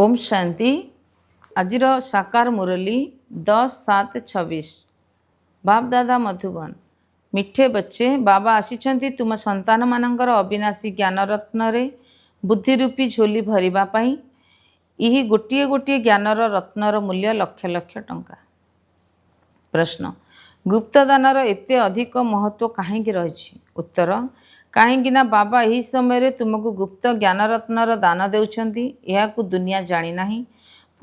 ओम शांति। आज साकार मुरली 10/7/26। बाप दादा मधुबन। मिठे बच्चे, बाबा आसिछंती तुम संतान मानकर अविनाशी ज्ञान रत्न रे बुद्धि रूपी झोली भरिबा पाई। यही गोटे गोटे ज्ञानर रत्नर मूल्य लक्ष लक्ष टंका। प्रश्न, गुप्तदानर एते अधिक महत्व कहीं रही? उत्तर, कहीं बाबा यही समय तुमको गुप्त ज्ञान रत्नर दान देउछंती। यह दुनिया जानी नाही।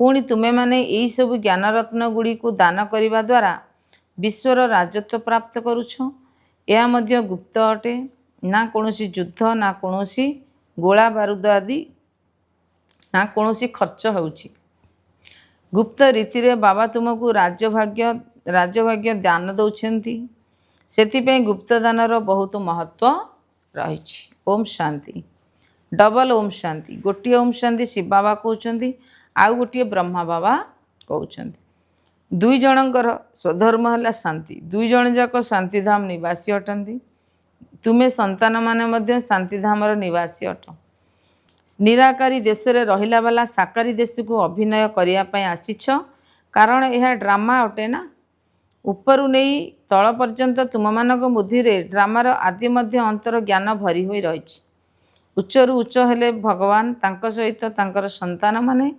पुणी तुमे माने यही सब ज्ञान रत्न गुड़ी को दान करने द्वारा विश्वर राजत्व प्राप्त करुछ। यह मध्य गुप्त अटे। ना कौनसी युद्ध, ना कौनसी गोला बारूद आदि, ना कौनसी खर्च होउछि। गुप्त रीति रे बाबा तुमको राजभाग्य दान दौरान से गुप्त दानर बहुत महत्व रही। ओम शांति। डबल ओम शांति। गोटे ओम शांति शिव बाबा कहते, आउ गोटे ब्रह्मा बाबा कहते। दुई जनकर स्वधर्म है शांति। दुई जन जाक शांतिधाम निवासी अटंती। तुम्हें संतान माने शांतिधाम निवासी अट। निराकारी देश रे रहिला वाला साकारी देश को अभिनय करने आसीछ। कारण यह ड्रामा अटे ना। उपरु नहीं तल पर्यंत तुम मानक बुद्धि रे ड्रामार आदि मध्य अंतर ज्ञान भरी होई रही। उच्चरु उच्च हेले भगवान, तांको सहित तांकर संतान माने।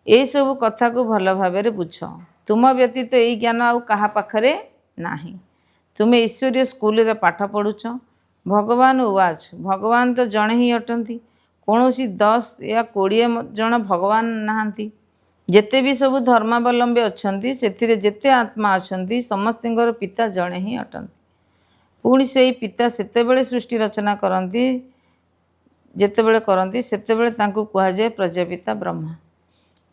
ए सब कथा को भल भाव बुझ। तुम व्यतीत यही ज्ञान आउ कहा पाखरे नाही। तुम्हें ईश्वरीय स्कूल रे पाठ पढ़ुछ। भगवान उवाच, भगवान तो जड़े ही अटंती। कौनसी 10 या 20 जन भगवान नहांती। जेते भी सब धर्मावलंबी अच्छी से जेते आत्मा अच्छी समस्तर पिता जड़े ही अटंती। पुणी से पिता सेतेबेले सृष्टि रचना करती जेतेबेले करती सेतेबेले तांको कुहाଯାଏ प्रजापिता ब्रह्मा।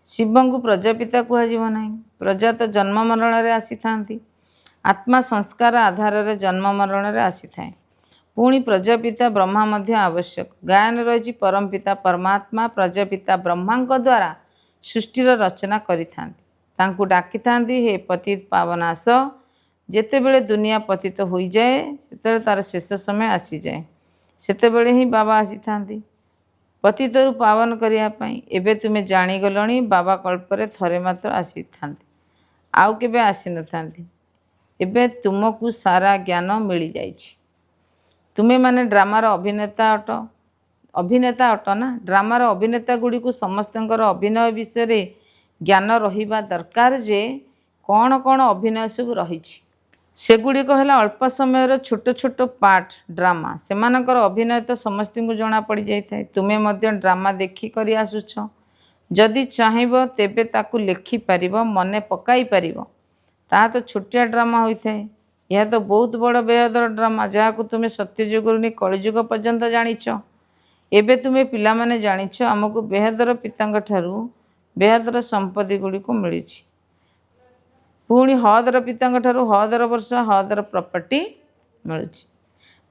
शिवं को प्रजापिता कुहाଯିବ ନାହିଁ। प्रजा तो जन्म मरण रे आसी थांती। आत्मा संस्कार आधार रे जन्म मरण रे आसी थाए। पुणी प्रजापिता ब्रह्मा मध्य आवश्यक। गायन रही परम पिता परमात्मा प्रजापिता ब्रह्मा द्वारा सृष्टिर रचना करि थांती। तांको डाकी थांती, हे पतित पावन आस। जेतेबेले दुनिया पतित हो जाए सेतेबेले तार शेष समय आसी जाए। सेतेबेले ही बाबा आसी थांती पतितरु पावन करिया पाई। एबे तुमे जानी गलणी बाबा कल्परे थरे मात्र आसी थांती, आउ केबे आसी न थांती। एबे तुमको सारा ज्ञान मिली जाइछि। तुमे माने ड्रामार अभिनेता अट ना। ड्रामार अभिनेता गुड़ी को समस्तंकर अभिनय विषय ज्ञान रहिबा दरकार जे कौन कौन अभिनय सब रही। सेगुड़िक है अल्प समय छोट छोट पार्ट ड्रामा। सेमानकर अभिनय तो समस्त को जना पड़ जाए। तुम्हें मध्य ड्रामा देखी करी आसुछ। जदि चाहिब तेबे ताकू लेखि पारिब, मने पकाई पारिब। ता तो छोटिया ड्रामा होता है। यह तो बहुत बड़ बेहदर ड्रामा जहाँ को तुम्हें सत्यजुगुरु नहीं कलिजुग पर्यंत जानिछ। एबे तुम्हें पिला माने जानिछ आमको बेहदर पितांग ठारू बेहदर संपत्ति गुड़ी को मिली। पुणी हदर पितांग ठारू हदर वर्ष हदर प्रॉपर्टी मिलू।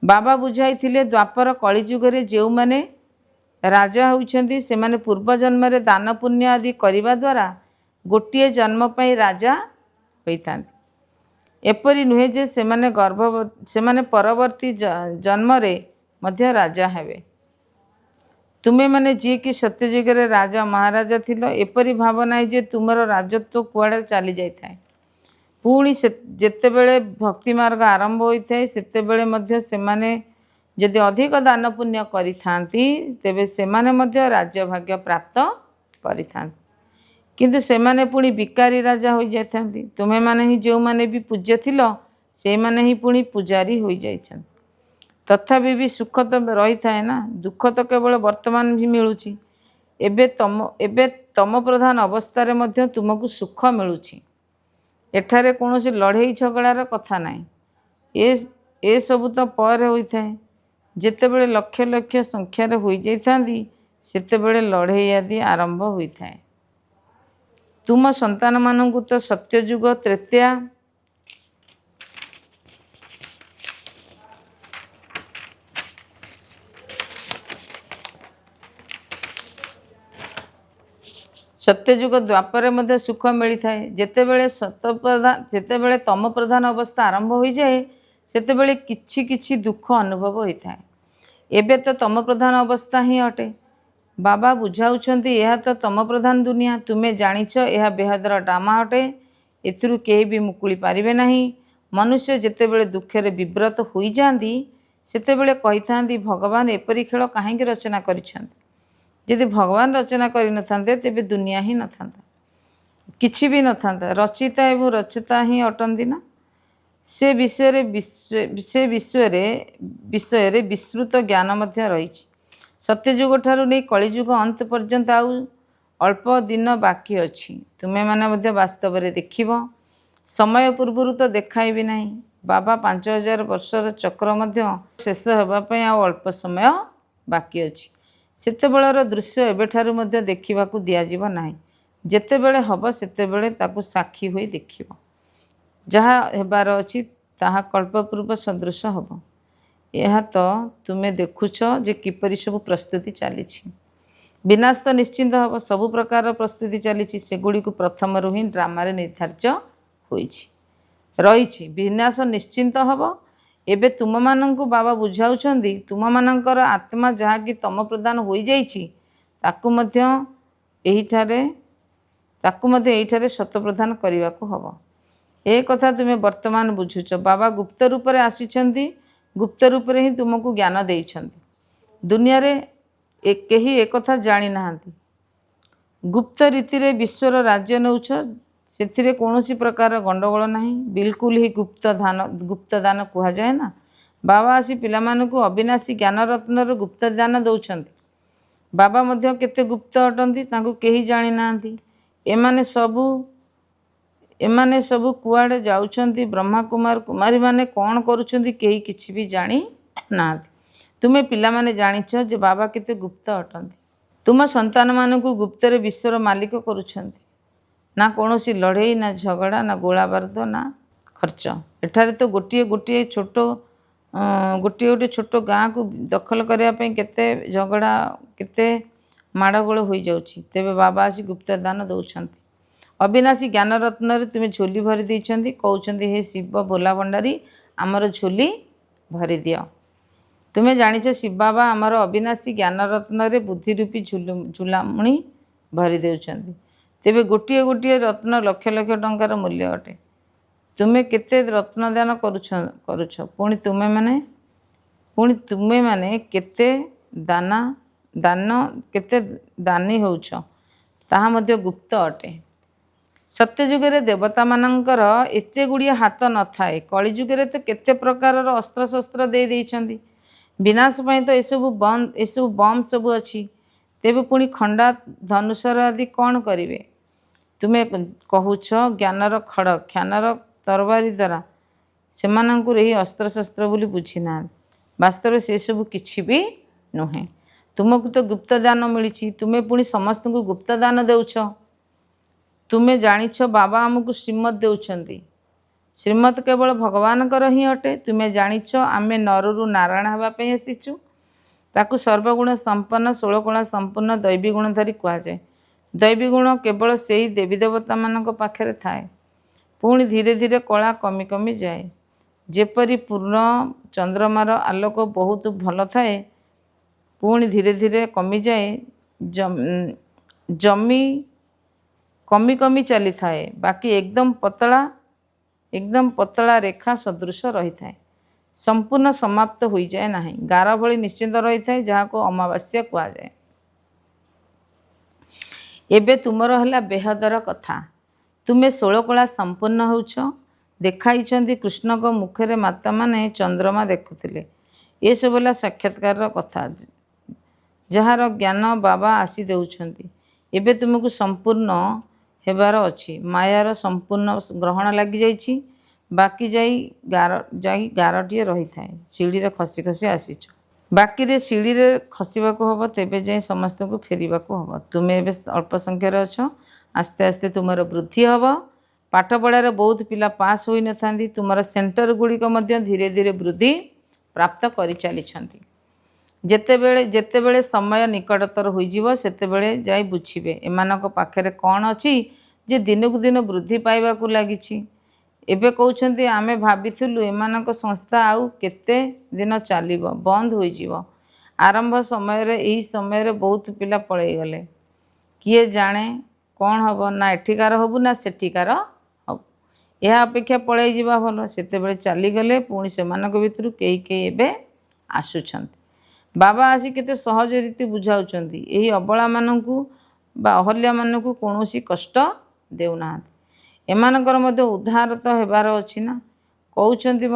बाबा बुझाई थिले द्वापर कलिजुगे जो माने राजा होइछंती से माने पूर्व जन्म रे दान पुण्य आदि करिबा द्वारा गोटिए जन्म पाई राजा होइतांती। एपरि नुहे जे सेमाने परवर्ती जन्म रे मध्य राजा हेबे। तुमे माने जी कि सत्यजुगे राजा महाराजा थिलो एपरि भावना जे तुमर राजत्व कुआड़े चली जाई थाए। पुणी जेतेबेले भक्ति मार्ग आरंभ होता है सेतेबेले मध्य सेमाने यदि अधिक दान पुण्य करि थांती तेबे सेमाने मध्य राज्य भाग्य प्राप्त करि थांती। किंतु सेमाने पुणी विकारी राजा हो जाथांती। तुमे माने ही जो माने भी पूज्य थिलो से माने ही पुणी पुजारी हो जाइछन। तथापि भी सुख तो रही थाए ना। दुख तो केवल वर्तमान भी मिलुची। एबे तम प्रधान अवस्था रे मध्य तुमको सुख मिलुची। एठारे कौनसी लड़ई झगड़ार कथा नहीं। ए सबू तो पर होता है। जेतेबेले लक्ष लक्ष संख्यार हो जाइथांती सेतेबेले लड़ई आदि आरंभ होता है। तुम संतान मानंकु तो सत्यजुग त्रेता सत्यजुग द्वापर मध्य सुख मिली थाए। जेतेबेले तम प्रधान अवस्था आरंभ हो जाए सेतेबेले किछि किछि दुख अनुभव होता है। एबे तो तम प्रधान अवस्था ही अटे। बाबा बुझाउछन्ति यह तो तम प्रधान दुनिया तुमे जानिछ यह बेहदर ड्रामा अटे एथिरु केही भी मुकुली पारिबे नाही। मनुष्य जेतेबेले दुखेर विव्रत होई जांदी सेतेबेले कहिथांदी भगवान एपरि खेल काहेकि रचना करिछन्ति। यदि भगवान रचना करि नथान्ते तेबे दुनिया ही नथान्ता किछि भी नथान्ता। रचिता एवं रचिता ही अटन्ति ना। से विषय विस्तृत ज्ञान मध्य रहिछि। सत्ययुग ठारू नहीं कलिजुग अंत पर्यंत आउ अल्प दिन बाकी अछि। तुमे माने मध्य वास्तव में देखिब समय पूर्व तो देखाई भी नहीं। बाबा 5000 वर्षर चक्र मध्य शेष होगापी आउ अल्प समय बाकी अछि। सेतेबेलर दृश्य एबेठारू मध्य देखिबाकू दियाजिब नाही। जेतेबेले हब सेतेबेले ताकू साक्षी होई देखिब। जहाँ हेबार अछि ताहा कल्पपूर्व सदृश हब। यह तो तुमे देखुछ जे किपरि सब प्रस्तुति चली। विनाश तो निश्चिंत हम सबु प्रकार प्रस्तुति चली सेगुड़ी को प्रथम ही ड्रामा निर्धार्य रही। विनाश निश्चिंत हम। एबे तुम मानंकु बाबा बुझाउछन्ति तुम मानंकर आत्मा जहाँ कि तम प्रदान हो जाइछि ताकु मध्य एठारे सत प्रदान करने को हब। ए कथा तुमे वर्तमान बुझुछ। बाबा गुप्त रूप में आसिछन्ति गुप्त रूप में ही तुमको ज्ञान देइछन्ति। दुनिया रे केही एक कथा जानी नाहंती। गुप्त रीति रे विश्वर राज्य नौछ सेथिरे कौनसी प्रकार गंडगोल नहीं। बिल्कुल ही गुप्त दान कहा जाए ना। बाबा आसी पिलामानकु अविनाशी ज्ञान रत्नर गुप्त दान दौछन्ति। बाबा मध्य केते गुप्त अटंती तांको केही जानी नाहंती। एमाने सबु कुआड़े जाउछन्ति। ब्रह्मा कुमार कुमारी माने कौन करुछन्ति केही किछि भी जानी नाहंती। तुमे पिला माने जानिछ जे बाबा केते गुप्त अटंती। तुम संतान मानकु गुप्तरे विश्वर मालिक करुछन्ति। ना कौनसी लड़ई ना झगड़ा ना गोला बारूद ना खर्च। एठारे तो गोटे गोटे छोट गाँ को दखल करने केते झगड़ा केते माड़गोल हो जाउछि। तेबे बाबा आसी गुप्त दान दौछन्ति। अविनाशी ज्ञान रत्न तुम्हें झोली भरी देइछन्ति। कहउछन्ति हे शिव भोला भंडारी आमर झोली भरी दियो। तुम्हें जानिछ शिव बाबा आमर अविनाशी ज्ञान रत्न बुद्धि रूपी झुलामुणी भरी देउछन्ति। तेबे गोटे गोटे रत्न लक्ष लक्ष टंकार मूल्य अटे। तुम्हें केते रत्न दान करुछ पुणी तुमे माने केते दान केते दानी होउछ ताहा मध्य गुप्त अटे। सत्ययुगे देवता मानकर एते गुड़िए हाथ न थाए। कलिजुगे तो केते प्रकार अस्त्र शस्त्र दे देइछन्ति। विनाश पाई तो एसबू बम सबू अच्छी। तेबे पुणी खंडा धनुषर आदि कौन करिवे। तुमे कहूछ ज्ञानर खड़ ख्यानर तरबारी द्वारा सेमानंकु रही अस्त्र शस्त्र बोली बुझी ना। वास्तव से सबू किछि भी नुहे। तुमको तो गुप्त दान मिली। तुमे पुणी समस्त को गुप्त दान देउछ। तुमे जानिछ बाबा आमको श्रीमत देउछन्ति। श्रीमत केवल भगवानकर ही अटे। तुमे जानिछ आमे नररु नारायण हेबापी आसीचु। ताकू सर्वगुण संपन्न 16 कला संपूर्ण दैवी गुणधारी कहा जाए। दैवी गुण केवल से ही देवी देवता मानक पाखरे थाए। पुणी धीरे धीरे कला कमी कमी जाए। जेपरी पूर्ण चंद्रमार आलोक बहुत भल थाए पुणी धीरे धीरे कमी जाए। जमी कमी कमी चली थाए बाकी एकदम पतला रेखा सदृश रही थाए। संपूर्ण समाप्त हो जाए ना। गार भली निश्चिंत रही थाए जहाँ को अमावास्या कहा जाए। एबे तुमर हला बेहदर कथा। तुमे 16 कला संपूर्ण होउछ। देखाइछन्ति कृष्ण को मुखरे माता माने चंद्रमा देखुथिले। ये सब होला साक्षात्कार कथा जहार ज्ञान बाबा आसी देउछन्ति। एबे तुमको संपूर्ण हेबार अछि। मायार संपूर्ण ग्रहण लगी जाइछि। बाकी जाई गारटीए रही थाए। सीढ़ी रे खसी खसी आसीछ। बाकी रे सीढ़ी रे खसिबाको हबो तेबे जाई समस्त को फेरिबाको हबो। तुमे एबे अल्प संख्यार अछ। आस्ते आस्ते तुमर वृद्धि हबो। पाठ पढ़ार बहुत पिला पास होई नथांती। तुमर सेंटर गुड़िक मध्य धीरे धीरे वृद्धि प्राप्त करि चलिछन्ति। जेतेबेले समय निकटतर होइजिवो सेतेबेले जाई बुझिबे एमानक पाखरे कौन अछि जे दिनकु दिन वृद्धि पाइबाकू लागिछि। एबे कहउछन्ति आमे भाबिथुलु एमानक संस्था आउ केते दिन चलिबो बंद होइजिवो। आरंभ समय यही समय बहुत पिला पलैई गले किए जाने कौन हम ना एठिकार हबु ना सेठिकार हबु यह अपेक्षा पलैई जिबा भल सेतेबेले चलीगले पुणी सेमानक भितरु केही केही एबे आसुछंती बाबा आसी केते सहज रीति बुझाउछंती एही अबला मानकु बा अहल्या मानकु कोनोसी कष्ट देउनाहांती एमानकर मध्य उद्धार तो हेबार अछि ना कहउछंती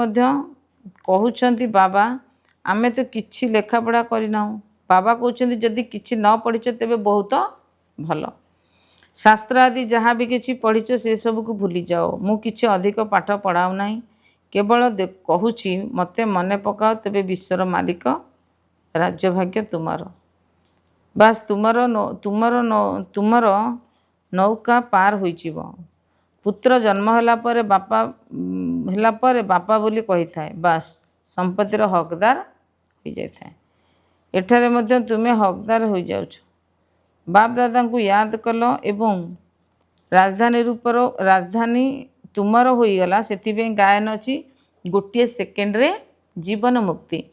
बाबा आमे तो किछि लेखापढ़ा करिना बाबा कहउछंती जदि किछि न पढ़िछ तेबे बहुत भल शास्त्र आदि जहाँ भी किछि पढ़िछ से सब को भूली जाओ मु किछि अधिक पाठ पढ़ाऊ नाही केवल कहूची मते मने पकाओ तेबे विश्वर मालिक राज्य भाग्य तुमर बास तुमर नौका पार होइचिबो पुत्र जन्म होला पर बापा बोली कही थाए बास संपत्तिर हकदार हो जाए थाए एठारे मध्य तुमे हकदार हो जाउछ बाप दादा को याद कल एवं राजधानी तुमर होईगला सेथिबे गायन अछि गोटे सेकेंड रे जीवन मुक्ति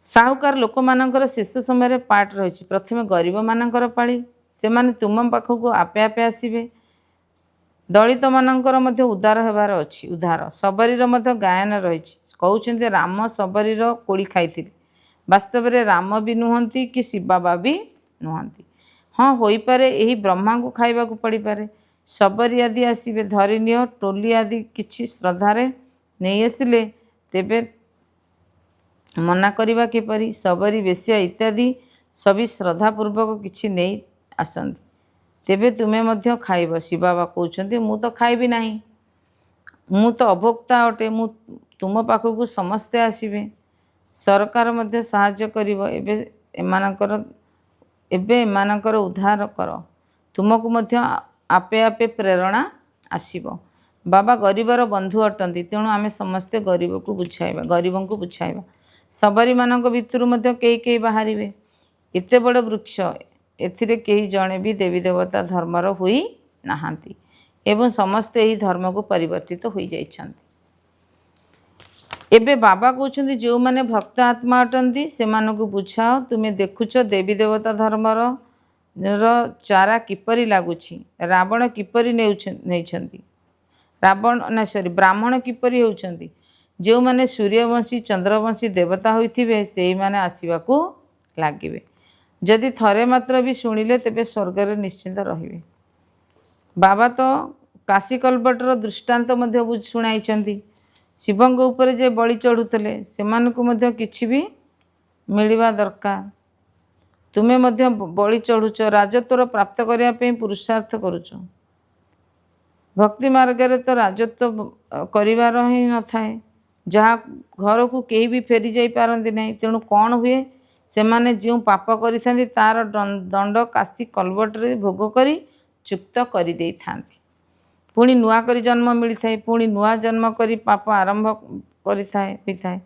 साहुकार लोक मानकर शेष समय पार्ट रही प्रथमे गरीब मानकर पाली से माने तुम पाखक आपे आपे आसीबे दलित मानकर मध्य उद्धार हेबार अछि उद्धार सबरीर मध्य गायन रही कहउछन्ते राम सबरीर कोड़ी खाइथिले वास्तव में राम भी नुहंती कि शिव बाबा भी नुहंती हाँ होई पारे एही ब्रह्मा को खाइबा को पड़ी पारे सबरी आदि आसीबे धरिनिय टोली आदि किछि श्रद्धारे नहीं आसिले तेबे मना करवा किपरि सबरी बेश्या इत्यादि सभी श्रद्धापूर्वक किछि नहीं आसंती तेबे तुम्हें मध्य खाइब शिव बाबा कहउछन्ते मु तो खाइबी नाही मु तो अभोक्ता अटे मु तुम पाखक समस्ते आसीबे सरकार मध्य साहाय्य करिवो एबे एमानकर उद्धार कर तुमको मध्य आपे आपे प्रेरणा आसीबो बाबा गरीबर बंधु अटंती तेणु आमे समस्ते गरीब को बुझाइबा सबरी मानक भितरु मध्य केही केही बाहरिबे एते बड़ वृक्ष एथिरे केही जणे भी देवी देवता धर्मर हुई नाहांती एवं समस्ते एही धर्म को परिवर्तित होई जाइछंती एबे बाबा कहउछंती जो माने भक्त आत्मा अटंती सेमानकु बुझाओ तुमे देखुछ देवी देवता धर्मर चारा किपरि लागुछि रावण किपरि नेउछंती ब्राह्मण किपरि होउछंती जो माने सूर्यवंशी चंद्रवंशी देवता होइथिबे सेही माने आसीबाकू लागिबे जदि थरे मात्र भी शुणिले तेबे स्वर्ग निश्चिंत रहिबे बाबा तो काशी कल्पटर दृष्टांत मध्य शुणाइछंती शिवंग ऊपर जे बलि चढ़ुतले सेमानकु मध्य किछि भी मिलिबा दरकार तुमे मध्य बलि चढ़ुच राजत्वर प्राप्त करिया पे पुरुषार्थ करुच भक्ति मार्ग रे तो राजत्व करिवार ही न थाए जहाँ घर को केही भी फेरी जाई पारंती नहीं तेणु कौन हुए से माने जो पाप करि तार दंड काशी कलबटरे भोग करी चुक्त करि देई थांती पुणी नुआ करी जन्म मिली थाए पुणी नुआ जन्म करी पाप आरंभ करि थाए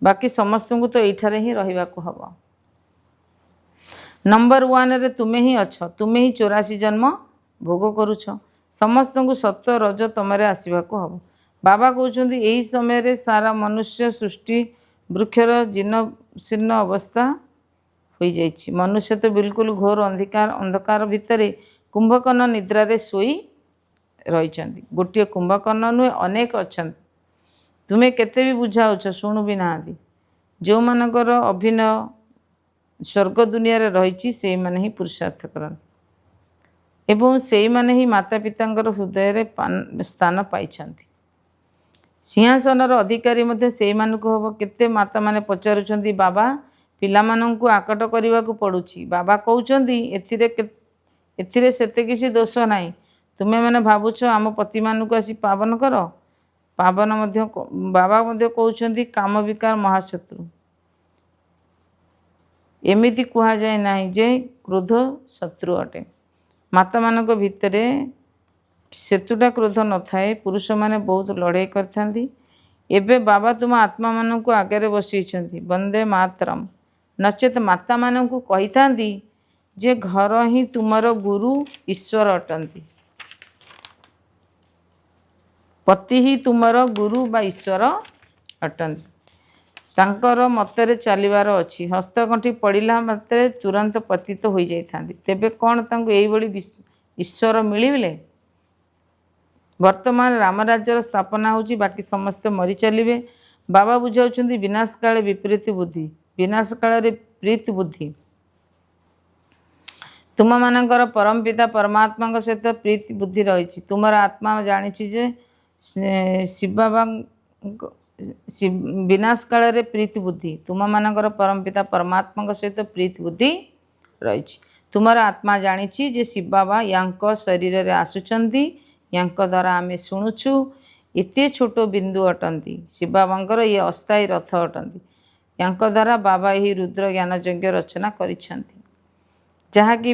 बाकी समस्त को तो एठारे ही रहिबा को हबो नंबर 1 रे तुमे ही अछ तुमे ही 84 जन्म भोग करुछ समस्त को सत्य रज तमरे आसीबा को हबो बाबा कहउछन्ती एही समय रे सारा मनुष्य सृष्टि वृक्षर जीर्ण शीर्ण अवस्था हो जाइछि मनुष्य तो बिल्कुल घोर अंधकार भितरे कुंभकर्ण निद्रा रे सोई रहिछन्ती गोटे कुंभकर्ण नुहे अनेक अछन्ती तुमे केते भी बुझाउछ शुणु भी नाहांती जो मानकर अभिनय स्वर्ग दुनिया रे रहिछि सेही माने ही पुरुषार्थ करन्ति एवं सेही माने ही माता पितांकर हृदय रे स्थान पाइछन्ती सिंहासनर अधिकारी मध्य सेही मानकु हबो केते माता माने पचारुछन्ती बाबा पिला मानकु आकट करिवा को पडुछि बाबा कहउछन्ती एथिरे सेते किछि दोष नाही तुमे माने भाबुछ आम पति मानकु आसी पावन कर पावन मध्य बाबा मध्य कहउछन्ती काम विकार महाशत्रु एमिति कुहा जाय नाही जे क्रोध शत्रु अटे माता मानक भितरे सेतुटा क्रोध न थाए पुरुष माने बहुत लड़ाई करथांती एबे बाबा तुम आत्मा मानक आगे बसईछंती वंदे मातरम नचेत माता मानक कही थांती जे घर ही तुमर गुरु ईश्वर अटंती पति ही तुमर गुरु बा ईश्वर अटंती ତାଙ୍କର ମତରେ ଚାଲିବାର ଅଛି। ହସ୍ତଗଣ୍ଠି ପଡ଼ିଲା ମାତ୍ରେ ତୁରନ୍ତ ପତିତ ହୋଇଯାଇଥାନ୍ତି। ତେବେ କ'ଣ ତାଙ୍କୁ ଏଇଭଳି ଈଶ୍ୱର ମିଳିଲେ? ବର୍ତ୍ତମାନ ରାମରାଜ୍ୟର ସ୍ଥାପନା ହେଉଛି, ବାକି ସମସ୍ତେ ମରି ଚାଲିବେ। ବାବା ବୁଝାଉଛନ୍ତି ବିନାଶ କାଳେ ବିପରୀତ ବୁଦ୍ଧି, ବିନାଶ କାଳରେ ପ୍ରୀତି ବୁଦ୍ଧି। ତୁମମାନଙ୍କର ପରମ ପିତା ପରମାତ୍ମାଙ୍କ ସହିତ ପ୍ରୀତି ବୁଦ୍ଧି ରହିଛି। ତୁମର ଆତ୍ମା ଜାଣିଛି ଯେ ବିନାଶ କାଳରେ ପ୍ରୀତି ବୁଦ୍ଧି। ତୁମମାନଙ୍କର ପରମ ପିତା ପରମାତ୍ମାଙ୍କ ସହିତ ପ୍ରୀତି ବୁଦ୍ଧି ରହିଛି। ତୁମର ଆତ୍ମା ଜାଣିଛି ଯେ ଶିବ ବାବା ୟାଙ୍କ ଶରୀରରେ ଆସୁଛନ୍ତି, ୟାଙ୍କ ଦ୍ୱାରା ଆମେ ଶୁଣୁଛୁ। ଏତେ ଛୋଟ ବିନ୍ଦୁ ଅଟନ୍ତି। ଶିବ ବାବାଙ୍କର ଇଏ ଅସ୍ଥାୟୀ ରଥ ଅଟନ୍ତି। ୟାଙ୍କ ଦ୍ୱାରା ବାବା ଏହି ରୁଦ୍ର ଜ୍ଞାନ ଯଜ୍ଞ ରଚନା କରିଛନ୍ତି, ଯାହାକି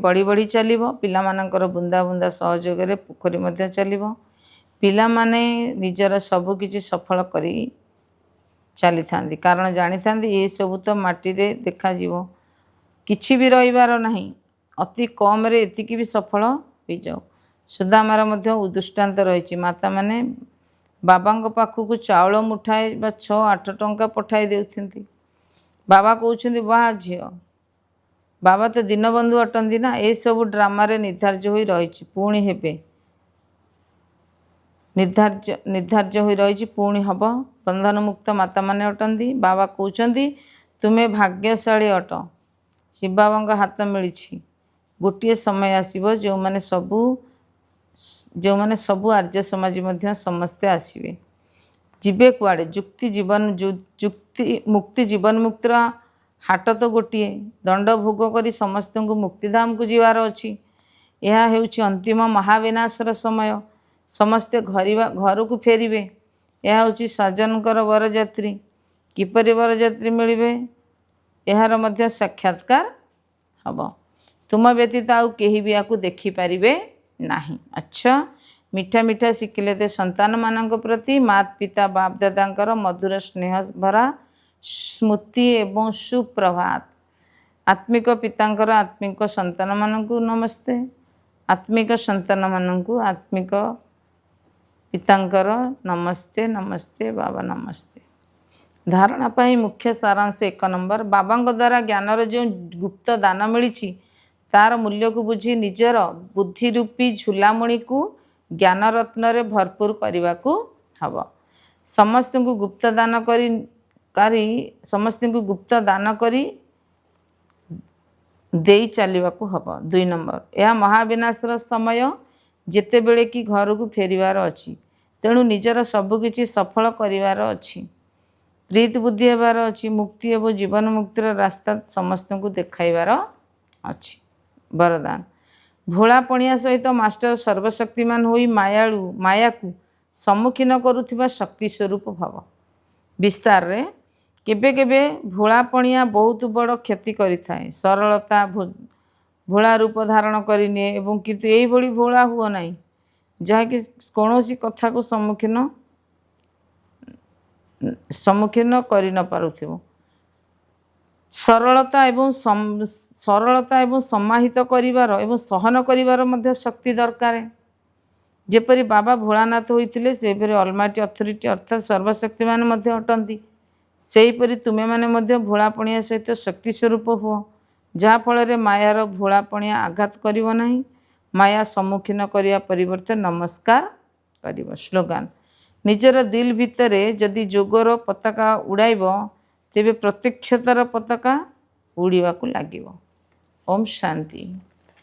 ବଢ଼ି ବଢ଼ି ଚାଲିବ। ପିଲାମାନଙ୍କର ବୁନ୍ଦା ବୁନ୍ଦା ସହଯୋଗରେ ପୋଖରୀ ମଧ୍ୟ ଚାଲିବ। ପିଲାମାନେ ନିଜର ସବୁ କିଛି ସଫଳ କରି ଚାଲିଥାନ୍ତି, କାରଣ ଜାଣିଥାନ୍ତି ଏସବୁ ତ ମାଟିରେ ଦେଖାଯିବ, କିଛି ବି ରହିବାର ନାହିଁ। ଅତି କମରେ ଏତିକି ବି ସଫଳ ହୋଇଯାଉ। ସୁଦାମାର ମଧ୍ୟ ଦୃଷ୍ଟାନ୍ତ ରହିଛି। ମାତାମାନେ ବାବାଙ୍କ ପାଖକୁ ଚାଉଳ ମୁଠାଏ ବା 6-8 ଟଙ୍କା ପଠାଇ ଦେଉଛନ୍ତି। ବାବା କହୁଛନ୍ତି, ବାହା ଝିଅ, ବାବା ତ ଦୀନବନ୍ଧୁ ଅଟନ୍ତି ନା। ଏସବୁ ଡ୍ରାମାରେ ନିର୍ଦ୍ଧାର୍ଯ୍ୟ ହୋଇ ରହିଛି, ପୁଣି ହେବେ। ନିର୍ଦ୍ଧାର୍ଯ୍ୟ ହୋଇ ରହିଛି, ପୁଣି ହେବ। ବନ୍ଧନମୁକ୍ତ ମାତାମାନେ ଅଟନ୍ତି। ବାବା କହୁଛନ୍ତି, ତୁମେ ଭାଗ୍ୟଶାଳୀ ଅଟ, ଶିବ ବାବାଙ୍କ ହାତ ମିଳିଛି। ଗୋଟିଏ ସମୟ ଆସିବ ଯେଉଁମାନେ ସବୁ ଆର୍ଯ୍ୟ ସମାଜ ମଧ୍ୟ ସମସ୍ତେ ଆସିବେ। ଯିବେ କୁଆଡ଼େ? ମୁକ୍ତି ଜୀବନ ମୁକ୍ତିର ହାଟ ତ ଗୋଟିଏ। ଦଣ୍ଡ ଭୋଗ କରି ସମସ୍ତଙ୍କୁ ମୁକ୍ତିଧାମକୁ ଯିବାର ଅଛି। ଏହା ହେଉଛି ଅନ୍ତିମ ମହାବିନାଶର ସମୟ। ସମସ୍ତେ ଘରକୁ ଫେରିବେ। ଏହା ହେଉଛି ସାଜନଙ୍କର ବରଯାତ୍ରୀ। କିପରି ବରଯାତ୍ରୀ ମିଳିବେ, ଏହାର ମଧ୍ୟ ସାକ୍ଷାତକାର ହେବ। ତୁମ ବ୍ୟତୀତ ଆଉ କେହି ବି ଏହାକୁ ଦେଖିପାରିବେ ନାହିଁ। ଆଚ୍ଛା, ମିଠା ମିଠା ଶିଖିଲେ ତ ସନ୍ତାନମାନଙ୍କ ପ୍ରତି ମାତ ପିତା ବାପ ଦାଦାଙ୍କର ମଧୁର ସ୍ନେହ ଭରା ସ୍ମୃତି ଏବଂ ସୁପ୍ରଭାତ। ଆତ୍ମିକ ପିତାଙ୍କର ଆତ୍ମିକ ସନ୍ତାନମାନଙ୍କୁ ନମସ୍ତେ, ଆତ୍ମିକ ସନ୍ତାନମାନଙ୍କୁ ଆତ୍ମିକ ପିତାଙ୍କର ନମସ୍ତେ। ନମସ୍ତେ ବାବା, ନମସ୍ତେ। ଧାରଣା ପାଇଁ ମୁଖ୍ୟ ସାରାଂଶ 1 ନମ୍ବର। ବାବାଙ୍କ ଦ୍ୱାରା ଜ୍ଞାନର ଯେଉଁ ଗୁପ୍ତ ଦାନ ମିଳିଛି, ତାର ମୂଲ୍ୟକୁ ବୁଝି ନିଜର ବୁଦ୍ଧିରୂପୀ ଝୁଲାମୁଣିକୁ ଜ୍ଞାନରତ୍ନରେ ଭରପୁର କରିବାକୁ ହେବ। ସମସ୍ତଙ୍କୁ ଗୁପ୍ତ ଦାନ କରି ଦେଇ ଚାଲିବାକୁ ହେବ। 2 ନମ୍ବର, ଏହା ମହାବିନାଶର ସମୟ, ଯେତେବେଳେ କି ଘରକୁ ଫେରିବାର ଅଛି। ତେଣୁ ନିଜର ସବୁକିଛି ସଫଳ କରିବାର ଅଛି, ପ୍ରୀତି ବୁଦ୍ଧି ହେବାର ଅଛି। ମୁକ୍ତି ଏବଂ ଜୀବନ ମୁକ୍ତିର ରାସ୍ତା ସମସ୍ତଙ୍କୁ ଦେଖାଇବାର ଅଛି। ବରଦାନ, ଭୋଳା ପଣିଆ ସହିତ ମାଷ୍ଟର ସର୍ବଶକ୍ତିମାନ ହୋଇ ମାୟାକୁ ସମ୍ମୁଖୀନ କରୁଥିବା ଶକ୍ତି ସ୍ୱରୂପ ଭବ। ବିସ୍ତାରରେ, କେବେ କେବେ ଭୋଳା ପଣିଆ ବହୁତ ବଡ଼ କ୍ଷତି କରିଥାଏ। ସରଳତା ଭୋଳା ରୂପ ଧାରଣ କରିନିଏ, ଏବଂ କିନ୍ତୁ ଏଇଭଳି ଭୋଳା ହୁଅ ନାହିଁ ଯାହାକି କୌଣସି କଥାକୁ ସମ୍ମୁଖୀନ କରି ନ ପାରୁଥିବ। ସରଳତା ଏବଂ ସମାହିତ କରିବାର ଏବଂ ସହନ କରିବାର ମଧ୍ୟ ଶକ୍ତି ଦରକାର। ଯେପରି ବାବା ଭୋଳାନାଥ ହୋଇଥିଲେ, ସେହିପରି ଅଲମାଇଟି ଅଥରିଟି ଅର୍ଥାତ୍ ସର୍ବଶକ୍ତିମାନ ମଧ୍ୟ ଅଟନ୍ତି। ସେହିପରି ତୁମେମାନେ ମଧ୍ୟ ଭୋଳା ପଣିଆ ସହିତ ଶକ୍ତି ସ୍ୱରୂପ ହୁଅ, ଯାହାଫଳରେ ମାୟାର ଭୋଳା ପଣିଆ ଆଘାତ କରିବ ନାହିଁ। ମାୟା ସମ୍ମୁଖୀନ କରିବା ପରିବର୍ତ୍ତେ ନମସ୍କାର କରିବ। ସ୍ଲୋଗାନ, ନିଜର ଦିଲ ଭିତରେ ଯଦି ଯୋଗର ପତାକା ଉଡ଼ାଇବ, ତେବେ ପ୍ରତ୍ୟକ୍ଷତାର ପତାକା ଉଡ଼ିବାକୁ ଲାଗିବ। ଓମ୍ ଶାନ୍ତି।